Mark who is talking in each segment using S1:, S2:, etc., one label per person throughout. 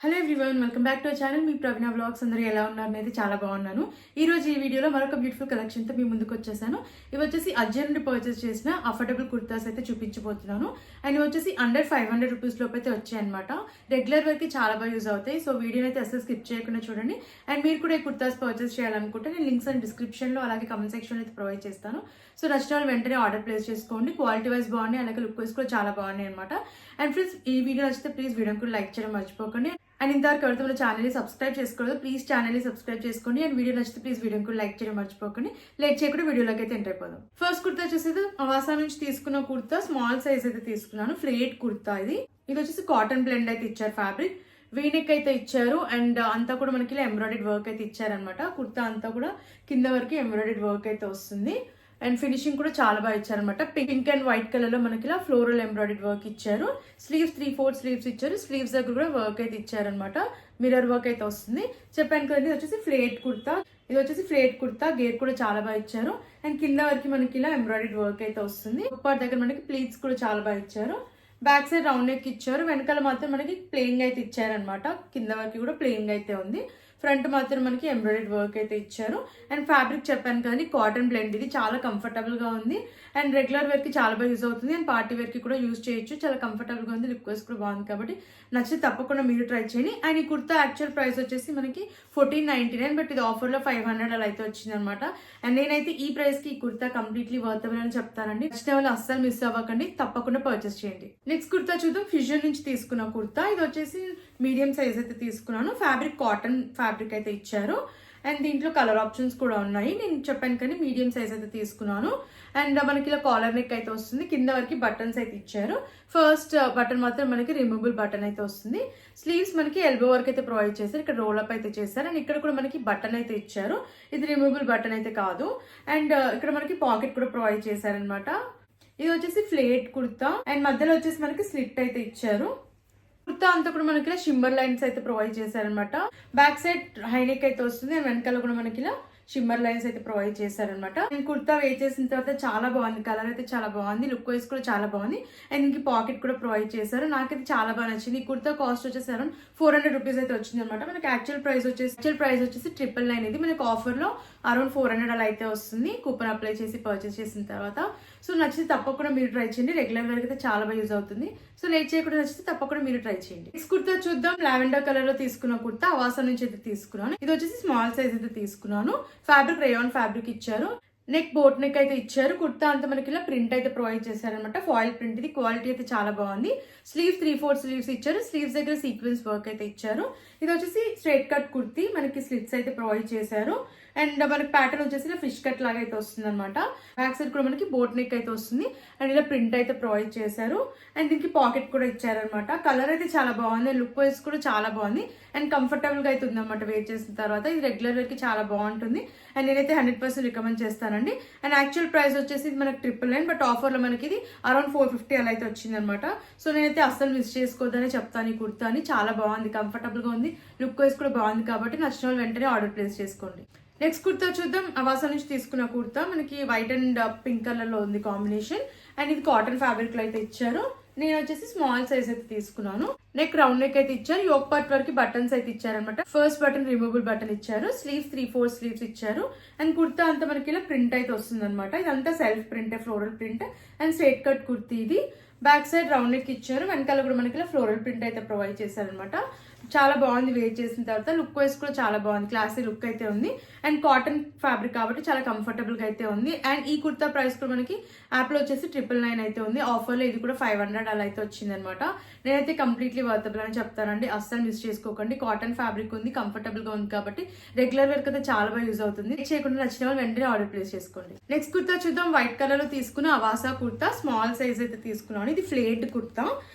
S1: Hello everyone, welcome back to our channel. Me Praveena vlogs అందరూ ఎలా ఉన్నారు అనేది చాలా బాగున్నాను. ఈ రోజు ఈ వీడియోలో మరొక బ్యూటిఫుల్ కలెక్షన్తో మీ ముందుకు వచ్చేసాను. ఇవి వచ్చేసి అర్జెంట్ నుండి పర్చేస్ చేసిన అఫోర్డబుల్ కుర్తాస్ అయితే చూపించబోతున్నాను. అండ్ ఇవి వచ్చేసి అండర్ 500 రూపీస్ లోపు అయితే వచ్చాయి అనమాట. రెగ్యులర్ వరకు చాలా బాగా యూజ్ అవుతాయి. సో వీడియోని అయితే అసలు స్కిప్ చేయకుండా చూడండి. అండ్ మీరు కూడా ఈ కుర్తాస్ పర్చేస్ చేయాలనుకుంటే నేను లింక్స్ అండ్ డిస్క్రిప్షన్లో అలాగే కమెంట్ సెక్షన్లో అయితే ప్రొవైడ్ చేస్తాను. సో నచ్చిన వాళ్ళు వెంటనే ఆర్డర్ ప్లేస్ చేసుకోండి. క్వాలిటీ వైజ్ బాగున్నాయి, అలాగే లుక్ వైజ్ కూడా చాలా బాగున్నాయి అనమాట. అండ్ ఫ్రెండ్స్, ఈ వీడియో నచ్చితే ప్లీజ్ వీడియోని కూడా లైక్ చేయడం మర్చిపోకండి. అండ్ ఇంతవరకు ఎవరితో మన ఛానల్ని సబ్స్క్రైబ్ చేసుకోలేదు, ప్లీజ్ ఛానల్ని సబ్స్క్రైబ్ చేసుకోండి. అండ్ వీడియో నచ్చితే ప్లీజ్ వీడియోని కూడా లైక్ చేయడం మర్చిపోకండి. లేట్ చేయకుండా వీడియోలోకి అయితే ఎంటర్ అయిపోదాం. ఫస్ట్ కుర్తా వచ్చేసి అవాసా నుంచి తీసుకున్న కుర్తా స్మాల్ సైజ్ అయితే తీసుకున్నాను. ఫ్లేట్ కుర్తా ఇది వచ్చేసి కాటన్ బ్లెండ్ అయితే ఇచ్చారు. ఫ్యాబ్రిక్ వీనెక్ అయితే ఇచ్చారు. అండ్ అంతా కూడా మనకి ఇలా ఎంబ్రాయిడరీ వర్క్ అయితే ఇచ్చారనమాట. కుర్తా అంతా కూడా కింద వరకు ఎంబ్రాయిడరీ వర్క్ అయితే వస్తుంది. అండ్ ఫినిషింగ్ కూడా చాలా బాగా ఇచ్చారనమాట. పింక్ అండ్ వైట్ కలర్ లో మనకి ఇలా ఫ్లోరల్ ఎంబ్రాయిడరీ వర్క్ ఇచ్చారు. స్లీవ్స్ 3/4 స్లీవ్స్ ఇచ్చారు. స్లీవ్స్ దగ్గర కూడా వర్క్ అయితే ఇచ్చారనమాట. మిర్రర్ వర్క్ అయితే వస్తుంది. చెప్పాను కదా, ఇది వచ్చేసి ఫ్లేట్ కుర్తా. గేర్ కూడా చాలా బాగా ఇచ్చారు. అండ్ కింద వరకు మనకి ఇలా ఎంబ్రాయిడరీ వర్క్ అయితే వస్తుంది. ఉప్పార్ దగ్గర మనకి ప్లీట్స్ కూడా చాలా బాగా ఇచ్చారు. బ్యాక్ సైడ్ రౌండ్ నెక్ ఇచ్చారు. వెనకాల మాత్రం మనకి ప్లెయిన్ అయితే ఇచ్చారనమాట. కింద వరకు కూడా ప్లెయిన్ అయితే ఉంది. ఫ్రంట్ మాత్రం మనకి ఎంబ్రాయిడరీ వర్క్ అయితే ఇచ్చారు. అండ్ ఫ్యాబ్రిక్ చెప్పాను కానీ కాటన్ బ్లెండ్, ఇది చాలా కంఫర్టబుల్ గా ఉంది. అండ్ రెగ్యులర్ వేర్ కి చాలా బాగా యూజ్ అవుతుంది. అండ్ పార్టీ వేర్ కి కూడా యూజ్ చేయొచ్చు. చాలా కంఫర్టబుల్ గా ఉంది. లుక్ వైస్ కూడా బాగుంది. కాబట్టి నచ్చితే తప్పకుండా మీరు ట్రై చేయండి. అండ్ ఈ కుర్తా యాక్చువల్ ప్రైస్ వచ్చేసి మనకి 1499, బట్ ఇది ఆఫర్ లో 500 అలా అయితే వచ్చింది అనమాట. అండ్ నేనైతే ఈ ప్రైస్ కి ఈ కుర్తా కంప్లీట్లీ వర్తబుల్ అని చెప్తానండి. నచ్చిన వాళ్ళు అస్సలు మిస్ అవ్వకండి, తప్పకుండా పర్చేస్ చేయండి. నెక్స్ట్ కుర్తా చూద్దాం. ఫిజన్ నుంచి తీసుకున్న కుర్తా. ఇది వచ్చేసి మీడియం సైజ్ అయితే తీసుకున్నాను. ఫ్యాబ్రిక్ కాటన్ ఫ్యాబ్రిక్ అయితే ఇచ్చారు. అండ్ దీంట్లో కలర్ ఆప్షన్స్ కూడా ఉన్నాయి. నేను చెప్పాను కానీ మీడియం సైజ్ అయితే తీసుకున్నాను. అండ్ మనకి ఇలా కాలర్ నెక్ అయితే వస్తుంది. కింద వరకు బటన్స్ అయితే ఇచ్చారు. ఫస్ట్ బటన్ మాత్రం మనకి రిమూవబుల్ బటన్ అయితే వస్తుంది. స్లీవ్స్ మనకి ఎల్బో వరకు అయితే ప్రొవైడ్ చేశారు. ఇక్కడ రోల్ అప్ అయితే చేశారు. అండ్ ఇక్కడ కూడా మనకి బటన్ అయితే ఇచ్చారు. ఇది రిమూవబుల్ బటన్ అయితే కాదు. అండ్ ఇక్కడ మనకి పాకెట్ కూడా ప్రొవైడ్ చేశారనమాట. ఇది వచ్చేసి ఫ్లేట్ కుర్తా. అండ్ మధ్యలో వచ్చేసి మనకి స్లిట్ అయితే ఇచ్చారు. కుర్తా అంతా కూడా మనకి షిమ్మర్ లైన్స్ అయితే ప్రొవైడ్ చేశారనమాట. బ్యాక్ సైడ్ హైనెక్ అయితే వస్తుంది. అండ్ వెనకాల కూడా మనకి ఇలా షిమ్మర్ లైన్స్ అయితే ప్రొవైడ్ చేశారనమాట. నేను కుర్తా వే చేసిన తర్వాత చాలా బాగుంది. కలర్ అయితే చాలా బాగుంది. లుక్ వైజ్ కూడా చాలా బాగుంది. అండ్ ఇంక పాకెట్ కూడా ప్రొవైడ్ చేశారు. నాకైతే చాలా బాగా నచ్చింది. ఈ కుర్తా కాస్ట్ వచ్చేసి అరౌండ్ 400 రూపీస్ అయితే వచ్చింది అనమాట. మనకి యాక్చువల్ ప్రైస్ వచ్చేసి 999. ఇది మనకి ఆఫర్ లో అరౌండ్ 400 అలా అయితే వస్తుంది. కూపన్ అప్లై చేసి పర్చేస్ చేసిన తర్వాత. సో నచ్చితే తప్పకుండా మీరు ట్రై చేయండి. రెగ్యులర్ వరకు అయితే చాలా బాగా యూజ్ అవుతుంది. సో లేట్ చేయకుండా నచ్చితే తప్పకుండా మీరు ట్రై చేయండి. నెక్స్ట్ కుర్తా చూద్దాం. లావెండర్ కలర్ లో తీసుకున్న కుర్తా అవాసా నుంచి అయితే తీసుకున్నాను. ఇది వచ్చేసి స్మాల్ సైజ్ అయితే తీసుకున్నాను. ఫ్యాబ్రిక్ రేయాన్ ఫ్యాబ్రిక్ ఇచ్చారు. నెక్ బోట్ నెక్ అయితే ఇచ్చారు. కుర్తా అంతా మనకి ఇలా ప్రింట్ అయితే ప్రొవైడ్ చేశారనమాట. Foil print. ఇది క్వాలిటీ అయితే చాలా బాగుంది. స్లీవ్స్ 3/4 స్లీవ్స్ ఇచ్చారు. స్లీవ్స్ దగ్గర సీక్వెన్స్ వర్క్ అయితే ఇచ్చారు. ఇది వచ్చేసి స్ట్రైట్ కట్ కుర్తీ. మనకి స్లిట్స్ అయితే ప్రొవైడ్ చేశారు. అండ్ మనకి ప్యాటర్న్ వచ్చేసి ఫిష్ కట్ లాగా అయితే వస్తుంది అనమాట. బ్యాక్ సైడ్ కూడా మనకి బోట్ నెక్ అయితే వస్తుంది. అండ్ ఇలా ప్రింట్ అయితే ప్రొవైడ్ చేశారు. అండ్ దీనికి పాకెట్ కూడా ఇచ్చారనమాట. కలర్ అయితే చాలా బాగుంది. లుక్ వైజ్ కూడా చాలా బాగుంది. అండ్ కంఫర్టబుల్ గా అయితే ఉంది అనమాట వేర్ చేసిన తర్వాత. ఇది రెగ్యులర్ వేర్ కి చాలా బాగుంటుంది. అండ్ నేనైతే 100% రికమెండ్ చేస్తానండి. అండ్ యాక్చువల్ ప్రైస్ వచ్చేసి మనకి 999, బట్ ఆఫర్ లో మనకి ఇది అరౌండ్ 450 అలా అయితే వచ్చింది అనమాట. సో నేనైతే అస్సలు మిస్ చేసుకోవద్దని చెప్తాను. ఈ కుర్తాని చాలా బాగుంది, కంఫర్టబుల్ గా ఉంది, లుక్ వైజ్ కూడా బాగుంది. కాబట్టి నచ్చిన వాళ్ళు వెంటనే ఆర్డర్ ప్లేస్ చేసుకోండి. నెక్స్ట్ కుర్తా చూద్దాం. అవాసా నుంచి తీసుకున్న కుర్తా మనకి వైట్ అండ్ పింక్ కలర్ లో ఉంది కాంబినేషన్. అండ్ ఇది కాటన్ ఫ్యాబ్రిక్ లో అయితే ఇచ్చారు. నేను వచ్చేసి స్మాల్ సైజ్ అయితే తీసుకున్నాను. నెక్ రౌండ్ నెక్ అయితే ఇచ్చారు. యోక్ పార్ట్ వరకు బటన్స్ అయితే ఇచ్చారనమాట. ఫస్ట్ బటన్ రిమూవబుల్ బటన్ ఇచ్చారు. స్లీవ్స్ 3/4 స్లీవ్స్ ఇచ్చారు. అండ్ కుర్తా అంతా మనకి ఇలా ప్రింట్ అయితే వస్తుంది అనమాట. ఇదంతా self print, floral print. And straight cut kurti ఇది. బ్యాక్ సైడ్ రౌండ్ నెక్ ఇచ్చారు. వెనకాల కూడా మనకి ఇలా ఫ్లోరల్ ప్రింట్ అయితే ప్రొవైడ్ చేశారనమాట. చాలా బాగుంది వేర్ చేసిన తర్వాత. లుక్ వైజ్ కూడా చాలా బాగుంది. క్లాసీ లుక్ అయితే ఉంది. అండ్ కాటన్ ఫ్యాబ్రిక్ కాబట్టి చాలా కంఫర్టబుల్ గా అయితే ఉంది. అండ్ ఈ కుర్తా ప్రైస్ కూడా మనకి యాప్ లో వచ్చేసి 999 అయితే ఉంది. ఆఫర్ లో ఇది కూడా 500 అలా అయితే వచ్చింది అనమాట. నేనైతే కంప్లీట్లీ వర్తబుల్ అని చెప్తానండి. అస్సలు మిస్ చేసుకోకండి. కాటన్ ఫ్యాబ్రిక్ ఉంది, కంఫర్టబుల్ గా ఉంది. కాబట్టి రెగ్యులర్ వేర్ అయితే చాలా బాగా యూజ్ అవుతుంది. చేయకుండా నచ్చిన వాళ్ళు వెంటనే ఆర్డర్ ప్లేస్ చేసుకోండి. నెక్స్ట్ కుర్తా చూద్దాం. వైట్ కలర్ లో తీసుకున్న అవాసా కుర్తా. స్మాల్ సైజ్ అయితే తీసుకున్నాను. ఇది ఫ్లేట్ కుర్తా.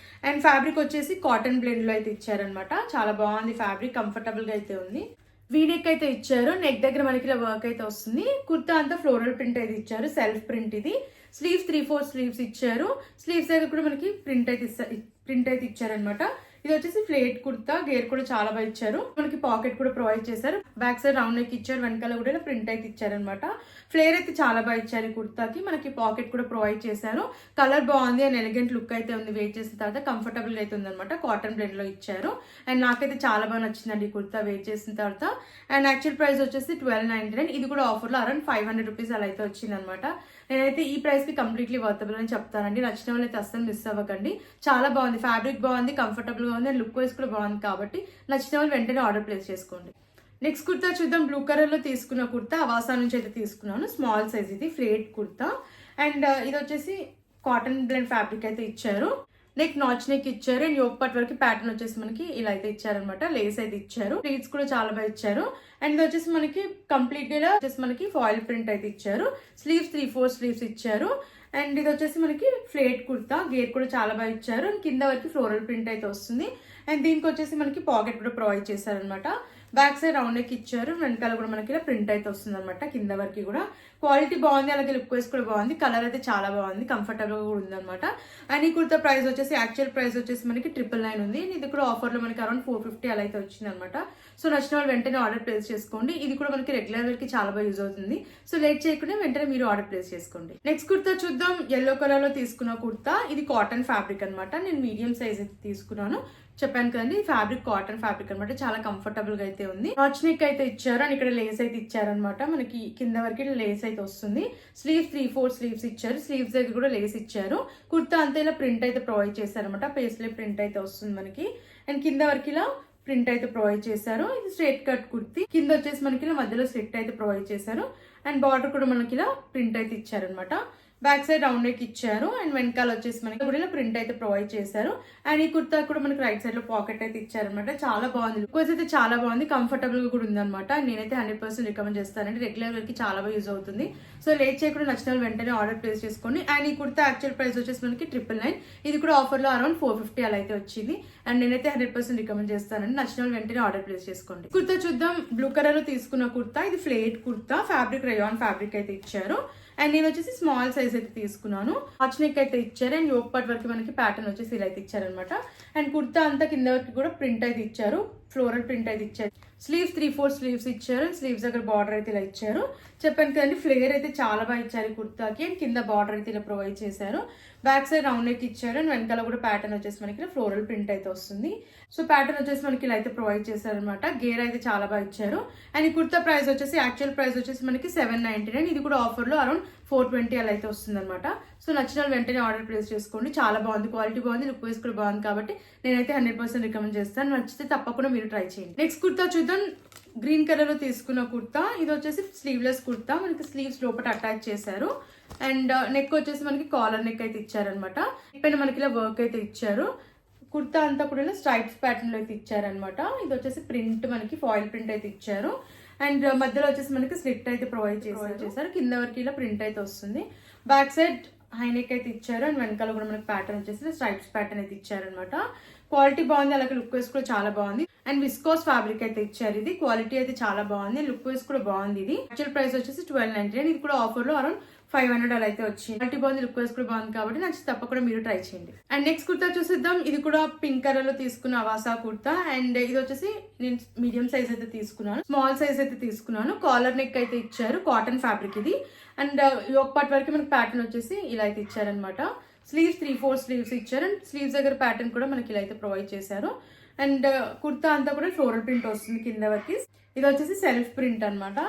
S1: అండ్ ఫ్యాబ్రిక్ వచ్చేసి కాటన్ బ్లెండ్ లో అయితే ఇచ్చారనమాట. చాలా బాగుంది ఫ్యాబ్రిక్, కంఫర్టబుల్ గా అయితే ఉంది. వీనెక్ అయితే ఇచ్చారు. నెక్ దగ్గర మనకి ఇలా వర్క్ అయితే వస్తుంది. కుర్తా అంతా ఫ్లోరల్ ప్రింట్ అయితే ఇచ్చారు. సెల్ఫ్ ప్రింట్ ఇది. స్లీవ్స్ 3/4 స్లీవ్స్ ఇచ్చారు. స్లీవ్స్ దగ్గర కూడా మనకి ప్రింట్ అయితే ఇచ్చారనమాట. ఇది వచ్చేసి ఫ్లేట్ కుర్తా, గేర్ కూడా చాలా బాగా ఇచ్చారు. మనకి పాకెట్ కూడా ప్రొవైడ్ చేశారు. బ్యాక్ సైడ్ రౌండ్ నెక్ ఇచ్చారు, వెనకాల కూడా ప్రింట్ అయితే ఇచ్చారనమాట. ఫ్లేర్ అయితే చాలా బాగా ఇచ్చారు ఈ కుర్తాకి. మనకి పాకెట్ కూడా ప్రొవైడ్ చేశారు. కలర్ బాగుంది అండ్ ఎలిగెంట్ లుక్ అయితే ఉంది. వేర్ చేసిన తర్వాత కంఫర్టబుల్ అయితే ఉంది అనమాట. కాటన్ బ్లెండ్ లో ఇచ్చారు అండ్ నాకైతే చాలా బాగా నచ్చిందండి ఈ కుర్తా వేర్ చేసిన తర్వాత. అండ్ యాక్చువల్ ప్రైస్ వచ్చేసి 1299. ఇది కూడా ఆఫర్ లో అరౌండ్ 500 రూపీస్ అలా అయితే వచ్చింది అనమాట. నేనైతే ఈ ప్రైస్ కి కంప్లీట్లీ వర్తబుల్ అని చెప్తానండి. నచ్చిన వాళ్ళు అయితే అస్సలు మిస్ అవ్వకండి. చాలా బాగుంది, ఫ్యాబ్రిక్ బాగుంది, కంఫర్టబుల్ గా ఉంది అండ్ లుక్ వైజ్ కూడా బాగుంది. కాబట్టి నచ్చిన వాళ్ళు వెంటనే ఆర్డర్ ప్లేస్ చేసుకోండి. నెక్స్ట్ కుర్తా చూద్దాం. బ్లూ కలర్ లో తీసుకున్న కుర్తా అవాసా నుంచి అయితే తీసుకున్నాను. స్మాల్ సైజ్ ఇది ఫ్లేట్ కుర్తా అండ్ ఇది వచ్చేసి కాటన్ బ్లెండ్ ఫ్యాబ్రిక్ అయితే ఇచ్చారు. నెక్ నాచ్ నెక్ ఇచ్చారు అండ్ యోక్ పార్ట్ వరకు ప్యాటర్న్ వచ్చేసి మనకి ఇలా అయితే ఇచ్చారనమాట. లేస్ అయితే ఇచ్చారు, ప్లీట్స్ కూడా చాలా బాగా ఇచ్చారు. అండ్ ఇది వచ్చేసి మనకి కంప్లీట్ గా వచ్చేసి మనకి ఫాయిల్ ప్రింట్ అయితే ఇచ్చారు. స్లీవ్స్ 3/4 స్లీవ్స్ ఇచ్చారు. అండ్ ఇది వచ్చేసి మనకి ఫ్లేట్ కుర్తా, గేర్ కూడా చాలా బాగా ఇచ్చారు అండ్ కింద వరకు ఫ్లోరల్ ప్రింట్ అయితే వస్తుంది. అండ్ దీనికి వచ్చేసి మనకి పాకెట్ కూడా ప్రొవైడ్ చేశారనమాట. బ్యాక్ సైడ్ రౌండ్ నెక్ ఇచ్చారు, వెనకాల కూడా మనకి ఇలా ప్రింట్ అయితే వస్తుంది అనమాట. కింద వరకు కూడా క్వాలిటీ బాగుంది, అలాగే లుక్ వైస్ కూడా బాగుంది. కలర్ అయితే చాలా బాగుంది, కంఫర్టబుల్ గా కూడా ఉంది అనమాట. అండ్ ఈ కుర్తా ప్రైస్ వచ్చేసి యాక్చువల్ ప్రైస్ వచ్చేసి మనకి 999 ఉంది. ఇది కూడా ఆఫర్ లో మనకి అరౌండ్ 450 అలా అయితే వచ్చింది అనమాట. సో నచ్చిన వాళ్ళు వెంటనే ఆర్డర్ ప్లేస్ చేసుకోండి. ఇది కూడా మనకి రెగ్యులర్ వేర్ కి చాలా బాగా యూజ్ అవుతుంది. సో లేట్ చేయకుండా వెంటనే మీరు ఆర్డర్ ప్లేస్ చేసుకోండి. నెక్స్ట్ కుర్తా చూద్దాం. ఎల్లో కలర్ లో తీసుకున్న కుర్తా, ఇది కాటన్ ఫ్యాబ్రిక్ అనమాట. నేను మీడియం సైజ్ అయితే తీసుకున్నాను. చెప్పాను కదండి, ఫ్యాబ్రిక్ కాటన్ ఫ్యాబ్రిక్ అనమాట. చాలా కంఫర్టబుల్ గా అయితే ఉంది. నాచ్ నెక్ అయితే ఇచ్చారు అండ్ ఇక్కడ లేస్ అయితే ఇచ్చారనమాట. మనకి కింద వరకు లేస్ అయితే వస్తుంది. స్లీవ్స్ 3/4 స్లీవ్స్ ఇచ్చారు. స్లీవ్స్ దగ్గర కూడా లేస్ ఇచ్చారు. కుర్తా అంతా ఇలా ప్రింట్ అయితే ప్రొవైడ్ చేశారనమాట. పేస్లే ప్రింట్ అయితే వస్తుంది మనకి. అండ్ కింద వరకు ఇలా ప్రింట్ అయితే ప్రొవైడ్ చేశారు. ఇది స్ట్రైట్ కట్ కుర్తి. కింద వచ్చేసి మనకి ఇలా మధ్యలో స్లిట్ అయితే ప్రొవైడ్ చేశారు. అండ్ బార్డర్ కూడా మనకి ఇలా ప్రింట్ అయితే ఇచ్చారనమాట. బ్యాక్ సైడ్ రౌండ్ నెక్ ఇచ్చారు అండ్ వెనకాల వచ్చేసి మనకి కూడా ప్రింట్ అయితే ప్రొవైడ్ చేశారు. అండ్ ఈ కుర్తా కూడా మనకి రైట్ సైడ్ లో పాకెట్ అయితే ఇచ్చారనమాట. చాలా బాగుంది, లుక్ అయితే చాలా బాగుంది, కంఫర్టబుల్ గా కూడా ఉంది అనమాట. నేనైతే 100% రికమెండ్ చేస్తానండి. రెగ్యులర్ వేర్ కి చాలా బాగా యూజ్ అవుతుంది. సో లేట్ చేయకుండా నచ్చిన వాళ్ళు వెంటనే ఆర్డర్ ప్లేస్ చేసుకోండి. అండ్ ఈ కుర్తా యాక్చువల్ ప్రైస్ వచ్చేసి మనకి 999. ఇది కూడా ఆఫర్ లో అరౌండ్ 450 అలా అయితే వచ్చింది. అండ్ నేనైతే 100% రికమెండ్ చేస్తానండి. నచ్చిన వాళ్ళు వెంటనే ఆర్డర్ ప్లేస్ చేసుకోండి. కుర్తా చూద్దాం. బ్లూ కలర్ లో తీసుకున్న కుర్తా, ఇది ఫ్లేట్ కుర్తా, ఫ్యాబ్రిక్ రేయాన్ ఫ్యాబ్రిక్ అయితే ఇచ్చారు. అండ్ నేను వచ్చేసి స్మాల్ సైజ్ అయితే తీసుకున్నాను. నాచ్ నెక్ అయితే ఇచ్చారు అండ్ యోక్ పార్ట్ వరకు మనకి ప్యాటర్న్ వచ్చేసి ఇలా అయితే ఇచ్చారనమాట. అండ్ కుర్తా అంతా కింద వరకు కూడా ప్రింట్ అయితే ఇచ్చారు, ఫ్లోరల్ ప్రింట్ అయితే ఇచ్చారు. స్లీవ్స్ 3/4 స్లీవ్స్ ఇచ్చారు. స్లీవ్స్ దగ్గర బార్డర్ అయితే ఇలా ఇచ్చారు. చెప్పాను కదండి, ఫ్లేర్ అయితే చాలా బాగా ఇచ్చారు ఈ కుర్తాకి. అండ్ కింద బార్డర్ అయితే ఇలా ప్రొవైడ్ చేశారు. బ్యాక్ సైడ్ రౌండ్ నెక్ ఇచ్చారు అండ్ వెనకాల కూడా ప్యాటర్న్ వచ్చేసి మనకి ఫ్లోరల్ ప్రింట్ అయితే వస్తుంది. సో ప్యాటర్న్ వచ్చేసి మనకి ఇలా అయితే ప్రొవైడ్ చేశారు అనమాట. గేర్ అయితే చాలా బాగా ఇచ్చారు. అండ్ ఈ కుర్తా ప్రైస్ వచ్చేసి యాక్చువల్ ప్రైస్ వచ్చేసి మనకి 799. ఇది కూడా ఆఫర్ లో అరౌండ్ 420 అలా అయితే వస్తుంది అనమాట. సో నచ్చిన వాళ్ళు వెంటనే ఆర్డర్ ప్లేస్ చేసుకోండి. చాలా బాగుంది, క్వాలిటీ బాగుంది, లుక్ వైస్ కూడా బాగుంది. కాబట్టి నేనైతే 100% రికమెండ్ చేస్తాను. నచ్చితే తప్పకుండా మీరు ట్రై చేయండి. నెక్స్ట్ కుర్తా చూద్దాం. గ్రీన్ కలర్ లో తీసుకున్న కుర్తా, ఇది వచ్చేసి స్లీవ్లెస్ కుర్తా. మనకి స్లీవ్స్ లోపల అటాచ్ చేశారు. అండ్ నెక్ వచ్చేసి మనకి కాలర్ నెక్ అయితే ఇచ్చారనమాట. పైన మనకి ఇలా వర్క్ అయితే ఇచ్చారు. కుర్తా అంతా కూడా ఇలా స్ట్రైప్స్ ప్యాటర్న్ లో అయితే ఇచ్చారనమాట. ఇది వచ్చేసి ప్రింట్ మనకి ఫాయిల్ ప్రింట్ అయితే ఇచ్చారు. అండ్ మధ్యలో వచ్చేసి మనకి స్లిట్ అయితే ప్రొవైడ్ చేశారు. కింద వరకు ఇలా ప్రింట్ అయితే వస్తుంది. బ్యాక్ సైడ్ హై నెక్ అయితే ఇచ్చారు అండ్ వెనకాల కూడా మనకి ప్యాటర్న్ వచ్చేసి స్ట్రైప్స్ ప్యాటర్న్ అయితే ఇచ్చారనమాట. క్వాలిటీ బాగుంది, అలాగే లుక్ వైస్ కూడా చాలా బాగుంది. అండ్ విస్కోస్ ఫ్యాబ్రిక్ అయితే ఇచ్చారు. ఇది క్వాలిటీ అయితే చాలా బాగుంది, లుక్ వైస్ కూడా బాగుంది. ఇది యాక్చువల్ ప్రైస్ వచ్చేసి 1299. ఇది కూడా ఆఫర్ లో అరౌండ్ 500 అలా అయితే వచ్చింది. క్వాలిటీ బాగుంది, లుక్ వైస్ కూడా బాగుంది. కాబట్టి నచ్చి తప్పకుండా మీరు ట్రై చేయండి. అండ్ నెక్స్ట్ కుర్తా చూసిద్దాం. ఇది కూడా పింక్ కలర్ లో తీసుకున్న అవాసా కుర్తా. అండ్ ఇది వచ్చేసి నేను మీడియం సైజ్ అయితే తీసుకున్నాను, స్మాల్ సైజ్ అయితే తీసుకున్నాను. కాలర్ నెక్ అయితే ఇచ్చారు, కాటన్ ఫ్యాబ్రిక్ ఇది. అండ్ యోక్ పార్ట్ వరకు మనకి ప్యాటర్న్ వచ్చేసి ఇలా అయితే ఇచ్చారనమాట. స్లీవ్స్ 3/4 స్లీవ్స్ ఇచ్చారు అండ్ స్లీవ్స్ దగ్గర ప్యాటర్న్ కూడా మనకి ఇలా అయితే ప్రొవైడ్ చేశారు. అండ్ కుర్తా అంతా కూడా ఫ్లోరల్ ప్రింట్ వస్తుంది కింద వరకు. ఇది వచ్చేసి సెల్ఫ్ ప్రింట్ అనమాట.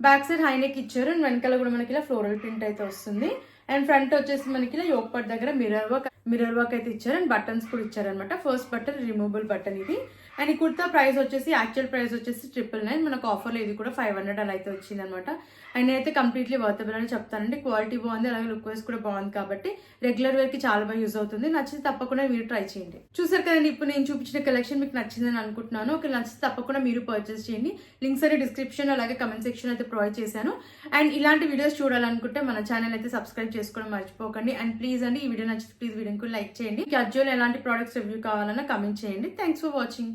S1: బ్యాక్ సైడ్ హై నెక్ ఇచ్చారు అండ్ వెనకాల కూడా మనకి ఇలా ఫ్లోరల్ ప్రింట్ అయితే వస్తుంది. అండ్ ఫ్రంట్ వచ్చేసి మనకి ఇలా యోక్ పార్ట్ దగ్గర మిర్రర్ వర్క్ అయితే ఇచ్చారు అండ్ బటన్స్ కూడా ఇచ్చారనమాట. ఫస్ట్ బటన్ రిమూవబుల్ బటన్ ఇది. అండ్ ఈ కుర్తా ప్రైస్ వచ్చేసి యాక్చువల్ ప్రైస్ వచ్చేసి 999. మనకు ఆఫర్లో ఇది కూడా 500 అలా అయితే వచ్చింది అనమాట. అండ్ నేనైతే కంప్లీట్లీ వర్తబుల్ అని చెప్తానండి. క్వాలిటీ బాగుంది, అలాగే లుక్ వైస్ కూడా బాగుంది. కాబట్టి రెగ్యులర్ వేర్ కి చాలా బాగా యూజ్ అవుతుంది. నచ్చితే తప్పకుండా మీరు ట్రై చేయండి. చూసారు కదండి, ఇప్పుడు నేను చూపించిన కలెక్షన్ మీకు నచ్చిందని అనుకుంటున్నాను. ఒక నచ్చితే తప్పకుండా మీరు పర్చేస్ చేయండి. లింక్స్ అనే డిస్క్రిప్షన్ అలాగే కమెంట్ సెక్షన్ అయితే ప్రొవైడ్ చేశాను. అండ్ ఇలాంటి వీడియోస్ చూడాలనుకుంటే మన ఛానల్ అయితే సబ్స్క్రైబ్ చేసుకోవడం మర్చిపోకండి. అండ్ ప్లీజ్ అండి, ఈ వీడియో నచ్చితే ప్లీజ్ వీడియోకి లైక్ చేయండి. అజ్జోలో ఎలాంటి ప్రోడక్ట్స్ రివ్యూ కావాలన్నా కమెంట్ చేయండి. Thanks for watching.